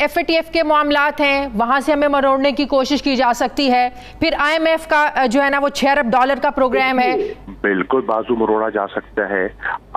FATF के मामलात हैं, वहां से हमें मरोड़ने की कोशिश की जा सकती है। फिर IMF का जो है ना वो $6 अरब का प्रोग्राम है, बिल्कुल बाजू मरोड़ा जा सकता है।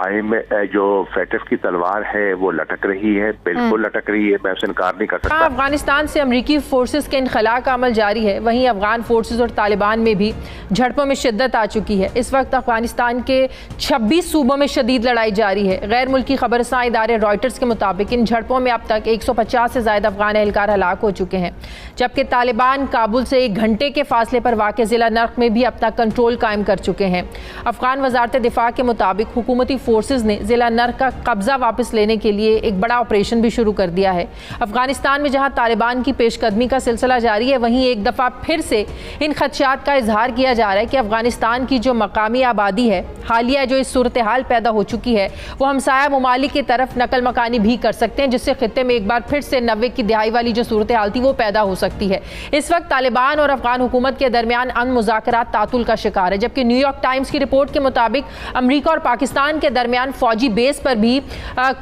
IMF जो FATF की तलवार है वो लटक रही है, बिल्कुल लटक रही है, मैं उससे इनकार नहीं कर सकता। अफगानिस्तान से अमरीकी फोर्सेस के इनखला का अमल जारी है, वहीं अफगान फोर्सेस और तालिबान में भी झड़पों में शिद्दत आ चुकी है। इस वक्त अफगानिस्तान के 26 सूबों में शदीद लड़ाई जारी है। गैर मुल्की खबरसां इदारे रॉयटर्स के मुताबिक इन झड़पों में अब तक 150 से ज़्यादा अफगान एहलकार हलाक हो चुके हैं, जबकि तालिबान काबुल से 1 घंटे के फासले पर वाक़ ज़िला नर्क में भी अब तक कंट्रोल कायम कर चुके हैं। अफगान वजारत दिफा के मुताबिक हुकूमती फोर्सेज ने ज़िला नर्क का कब्जा वापस लेने के लिए एक बड़ा ऑपरेशन भी शुरू कर दिया है। अफगानिस्तान में जहां तालिबान की पेशकदमी का सिलसिला जारी है, वहीं एक दफ़ा फिर से इन खदशात का इजहार किया जा रहा है कि अफगानिस्तान की जो मकामी आबादी है, हालिया जो इस सूरत हाल पैदा हो चुकी है, वो हमसाया ममालिक की तरफ नकल मकानी भी कर सकते हैं, जिससे खित्ते में एक बार फिर से 90 की दिहाई वाली जो सूरत हाल थी वो पैदा हो सकती है। इस वक्त तालिबान और अफगान हुकूमत के दरमियान अमन मुज़ाकरात तातुल का शिकार है, जबकि न्यूयॉर्क टाइम्स की रिपोर्ट के मुताबिक अमरीका और पाकिस्तान के दरमियान फौजी बेस पर भी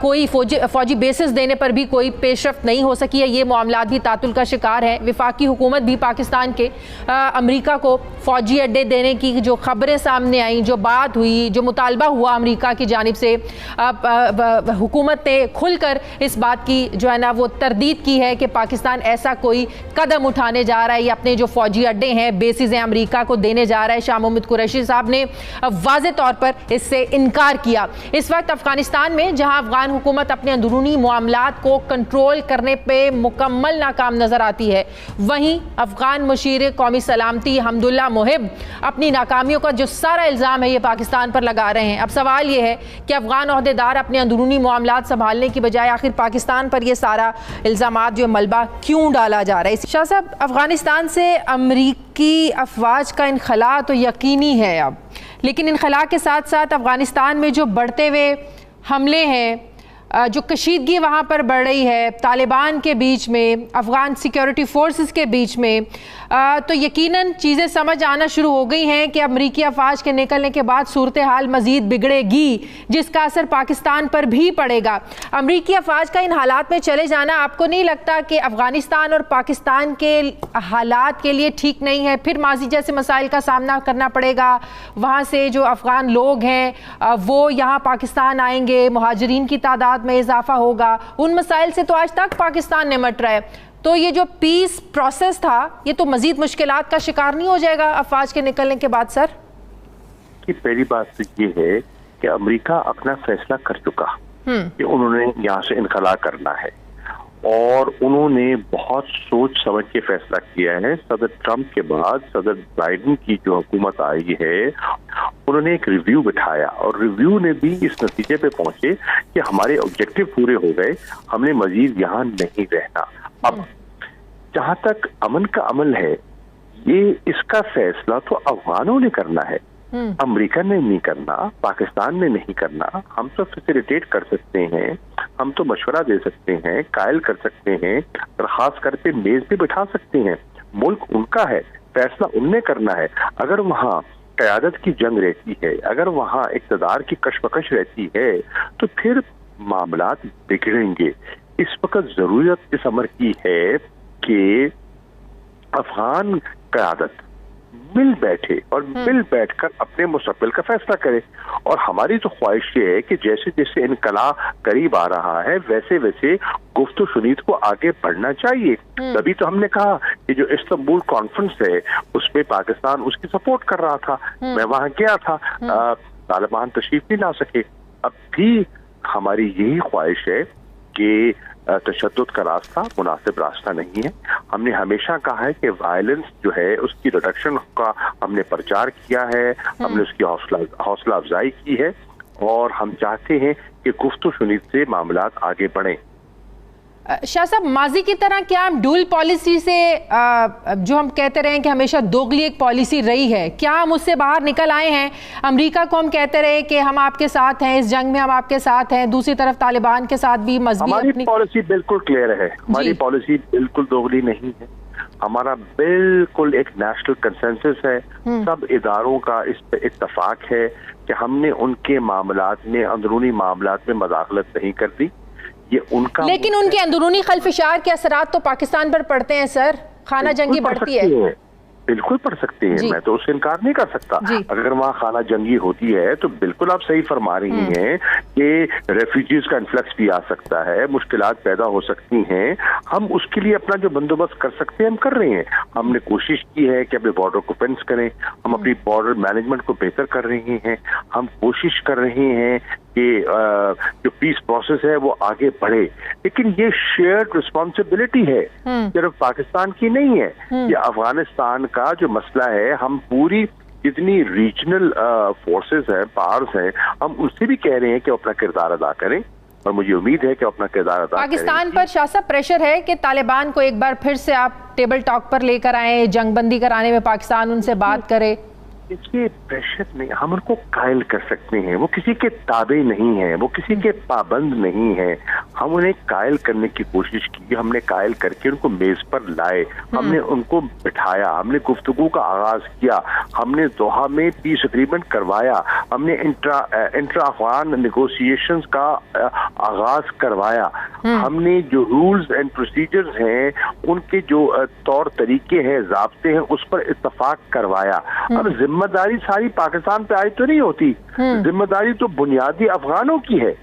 कोई फौजी बेसिस देने पर भी कोई पेशरफ्त नहीं हो सकी है। ये मामलात भी तातुल का शिकार है। विफाकी हुकूमत भी पाकिस्तान के अमरीका को फौजी अड्डे देने की जो खबरें सामने आई, जो बात हुई, जो मुतालबा हुआ अमरीका की जानिब से, हुकूमत ने खुलकर इस बात की जो है ना वो तरदीद की है कि पाकिस्तान ऐसा कोई कदम उठाने जा रहा है या अपने जो फौजी अड्डे हैं, बेसिस हैं, अमरीका को देने जा रहा है। शाह मोहम्मद कुरैशी साहब ने वाज़े तौर पर इससे इनकार किया। इस वक्त अफगानिस्तान में जहां अफगान हुकूमत अपने अंदरूनी मामलात को कंट्रोल करने पे मुकम्मल नाकाम नजर आती है, वहीं अफगान मुशीर कौमी सलामती हम्दुल्ला मोहिब अपनी नाकामियों का जो सारा इल्ज़ाम है ये पाकिस्तान पर लगा रहे हैं। अब सवाल ये है कि अफगान ओहदेदार अपने अंदरूनी मामलात संभालने की बजाय आखिर पाकिस्तान पर यह सारा इल्ज़ामात जो मलबा क्यों डाला जा रहा है। शाह साहब, अफगानिस्तान से अमरीकी अफवाज का इनखला तो यकीनी है अब, लेकिन इनखला के साथ साथ अफगानिस्तान में जो बढ़ते हुए हमले हैं, जो कशीदगी वहाँ पर बढ़ रही है तालिबान के बीच में, अफ़गान सिक्योरिटी फोर्सेस के बीच में, तो यकीनन चीज़ें समझ आना शुरू हो गई हैं कि अमरीकी अफवाज के निकलने के बाद सूरत हाल मज़ीद बिगड़ेगी, जिसका असर पाकिस्तान पर भी पड़ेगा। अमरीकी अफवाज का इन हालात में चले जाना आपको नहीं लगता कि अफ़गानिस्तान और पाकिस्तान के हालात के लिए ठीक नहीं है? फिर माजी जैसे मसाइल का सामना करना पड़ेगा, वहाँ से जो अफ़गान लोग हैं वो यहाँ पाकिस्तान आएंगे, मुहाजिरीन की तादाद में इजाफा होगा, उन मसाइल से तो आज तक पाकिस्तान निमट रहा है। तो ये जो पीस प्रोसेस था ये तो मजीद मुश्किलात का शिकार नहीं हो जाएगा अफवाज के निकलने के बाद? सर की पहली बात तो ये है कि अमेरिका अपना फैसला कर चुका कि उन्होंने यहाँ से इनखला करना है, और उन्होंने बहुत सोच समझ के फैसला किया है। सदर ट्रंप के बाद सदर बाइडेन की जो हुकूमत आई है, उन्होंने एक रिव्यू बिठाया और रिव्यू ने भी इस नतीजे पे पहुंचे कि हमारे ऑब्जेक्टिव पूरे हो गए, हमने मजीद यहाँ नहीं रहना। अब जहां तक अमन का अमल है, ये इसका फैसला तो अफगानों ने करना है, अमेरिका ने नहीं करना, पाकिस्तान ने नहीं करना। हम तो फैसिलिटेट कर सकते हैं, हम तो मशवरा दे सकते हैं, कायल कर सकते हैं, खास करके मेज पे बिठा सकते हैं। मुल्क उनका है, फैसला उनने करना है। अगर वहाँ क़यादत की जंग रहती है, अगर वहाँ इक़्तिदार की कशमकश रहती है, तो फिर मामलात बिगड़ेंगे। इस वक्त जरूरत इस अमर की है कि अफगान क़यादत मिल बैठे और मिल बैठकर अपने मुस्तक़बिल का फैसला करे। और हमारी तो ख्वाहिश ये है कि जैसे जैसे इनकला करीब आ रहा है, वैसे वैसे गुफ्तु सुनीत को आगे बढ़ना चाहिए। तभी तो हमने कहा कि जो इस्तांबुल कॉन्फ्रेंस है उसमें पाकिस्तान उसकी सपोर्ट कर रहा था। मैं वहां गया था, तालिबान तशरीफ नहीं ला सके। अब भी हमारी यही ख्वाहिश है कि तशद्दुद का रास्ता मुनासिब रास्ता नहीं है। हमने हमेशा कहा है कि वायलेंस जो है उसकी रिडक्शन का हमने प्रचार किया है, हमने उसकी हौसला अफजाई की है, और हम चाहते हैं कि गुफ्तगू शुनीद से मामलात आगे बढ़ें। शाह साहब, माजी की तरह क्या हम डुअल पॉलिसी से जो हम कहते रहे कि हमेशा दोगली एक पॉलिसी रही है, क्या हम उससे बाहर निकल आए हैं? अमेरिका को हम कहते रहे कि हम आपके साथ हैं, इस जंग में हम आपके साथ हैं, दूसरी तरफ तालिबान के साथ भी मजबूत। हमारी पॉलिसी बिल्कुल क्लियर है, हमारी पॉलिसी बिल्कुल दोगली नहीं है। हमारा बिल्कुल एक नेशनल कंसेंसस है, सब इदारों का इस पे इत्तफाक है कि हमने उनके मामलात में, अंदरूनी मामलात में मदाखलत नहीं कर दी। ये उनका, लेकिन उनके अंदरूनी खल्फिशार के असरात तो पाकिस्तान पर पड़ते हैं सर, खाना जंगी बढ़ती है। बिल्कुल पढ़ सकते हैं, मैं तो उससे इनकार नहीं कर सकता। अगर वहाँ खाना जंगी होती है तो बिल्कुल आप सही फरमा रही हैं कि रेफ्यूजीज का इन्फ्लक्स भी आ सकता है, मुश्किलात पैदा हो सकती हैं। हम उसके लिए अपना जो बंदोबस्त कर सकते हैं हम कर रहे हैं। हमने कोशिश की है कि अपने बॉर्डर को फेंस करें, हम अपनी बॉर्डर मैनेजमेंट को बेहतर कर रहे हैं, हम कोशिश कर रहे हैं कि जो पीस प्रोसेस है वो आगे बढ़े। लेकिन ये शेयर्ड रिस्पॉन्सिबिलिटी है, सिर्फ पाकिस्तान की नहीं है, ये अफगानिस्तान का जो मसला है। हम पूरी जितनी रीजनल फोर्सेस हैं, पावर्स हैं, हम उनसे भी कह रहे हैं कि अपना किरदार अदा करें, और मुझे उम्मीद है कि अपना किरदार अदा पाकिस्तान पर शाह साहब प्रेशर है कि तालिबान को एक बार फिर से आप टेबल टॉक पर लेकर आए, जंगबंदी कराने में पाकिस्तान उनसे बात करे। इसके प्रेशर नहीं, हम उनको कायल कर सकते हैं, वो किसी के ताबे नहीं है, वो किसी के पाबंद नहीं है। हम उन्हें कायल करने की कोशिश की, हमने कायल करके उनको मेज पर लाए, हमने उनको बिठाया, हमने गुफ्तगू का आगाज किया, हमने दोहा में पीस एग्रीमेंट करवाया, हमने इंट्रा अफगान नेगोशिएशंस का आगाज करवाया, हमने जो रूल्स एंड प्रोसीजर्स हैं, उनके जो तौर तरीके हैं, ज़ाब्ते हैं, उस पर इत्तफाक करवाया। अब जिम्मेदारी सारी पाकिस्तान पे आई तो नहीं होती, जिम्मेदारी तो बुनियादी अफगानों की है।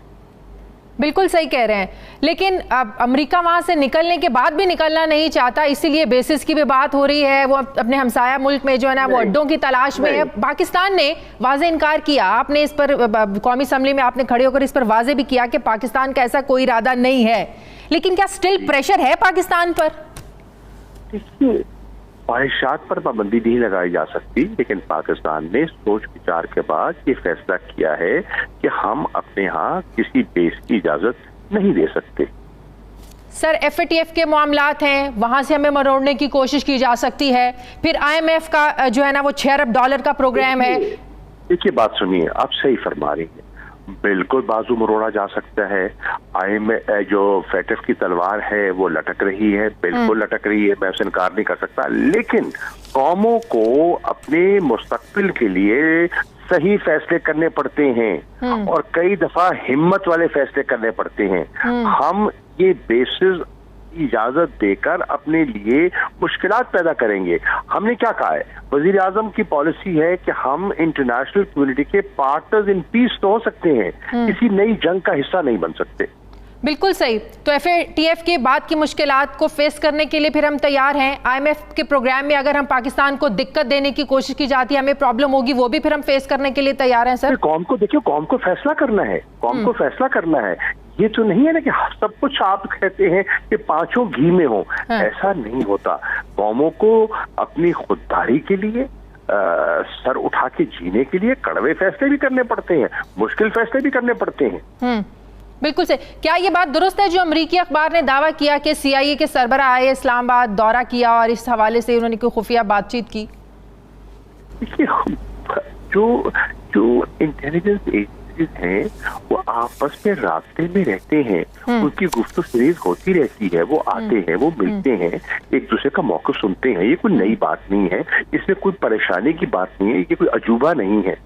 बिल्कुल सही कह रहे हैं, लेकिन अब अमेरिका वहां से निकलने के बाद भी निकलना नहीं चाहता, इसीलिए बेसिस की भी बात हो रही है। वो अपने हमसाया मुल्क में जो है ना वो अड्डों की तलाश में है। पाकिस्तान ने वाज़े इनकार किया, आपने इस पर कौमी असम्बली में आपने खड़े होकर इस पर वाज़े भी किया कि पाकिस्तान का ऐसा कोई इरादा नहीं है, लेकिन क्या स्टिल प्रेशर है पाकिस्तान पर? ख्वाहिशात पर पाबंदी नहीं लगाई जा सकती, लेकिन पाकिस्तान ने सोच विचार के बाद ये फैसला किया है कि हम अपने यहाँ किसी बेस की इजाजत नहीं दे सकते। सर FATF के मामलात हैं, वहां से हमें मरोड़ने की कोशिश की जा सकती है, फिर IMF का जो है ना वो $6 अरब का प्रोग्राम है। देखिए बात सुनिए, आप सही फरमा रही हैं, बिल्कुल बाजू मरोड़ा जा सकता है। जो FATF की तलवार है वो लटक रही है, बिल्कुल लटक रही है, मैं उसे इनकार नहीं कर सकता। लेकिन कौमों को अपने मुस्तकबिल के लिए सही फैसले करने पड़ते हैं और कई दफा हिम्मत वाले फैसले करने पड़ते हैं। हम ये बेसिस इजाजत देकर अपने लिए मुश्किलात पैदा करेंगे। हमने क्या कहा है, वजीर आजम की पॉलिसी है कि हम इंटरनेशनल कम्युनिटी के पार्टनर्स इन पीस तो हो सकते हैं, किसी नई जंग का हिस्सा नहीं बन सकते। बिल्कुल सही। तो FATF के बाद की मुश्किलात को फेस करने के लिए फिर हम तैयार हैं। IMF के प्रोग्राम में अगर हम पाकिस्तान को दिक्कत देने की कोशिश की जाती है, हमें प्रॉब्लम होगी, वो भी फिर हम फेस करने के लिए तैयार हैं सर। कौम को देखिए, कौम को फैसला करना है, कौम को फैसला करना है। ये तो नहीं है ना कि सब कुछ आप कहते हैं कि पांचों घी में हो, ऐसा नहीं होता। कौमों को अपनी खुददारी के लिए सर उठा के जीने के लिए कड़वे फैसले भी करने पड़ते हैं, मुश्किल फैसले भी करने पड़ते हैं। बिल्कुल से। क्या ये बात दुरुस्त है जो अमरीकी अखबार ने दावा किया कि CIA के सरबराह आए, इस्लामाबाद दौरा किया और इस हवाले से उन्होंने कोई खुफिया बातचीत की? देखिए, जो इंटेलिजेंस एजेंसीज हैं वो आपस में रास्ते में रहते हैं, उनकी गुफ्तगू होती रहती है, वो आते हैं, वो मिलते हैं, एक दूसरे का मौक़िफ़ सुनते हैं। ये कोई नई बात नहीं है, इसमें कोई परेशानी की बात नहीं है, ये कोई अजूबा नहीं है।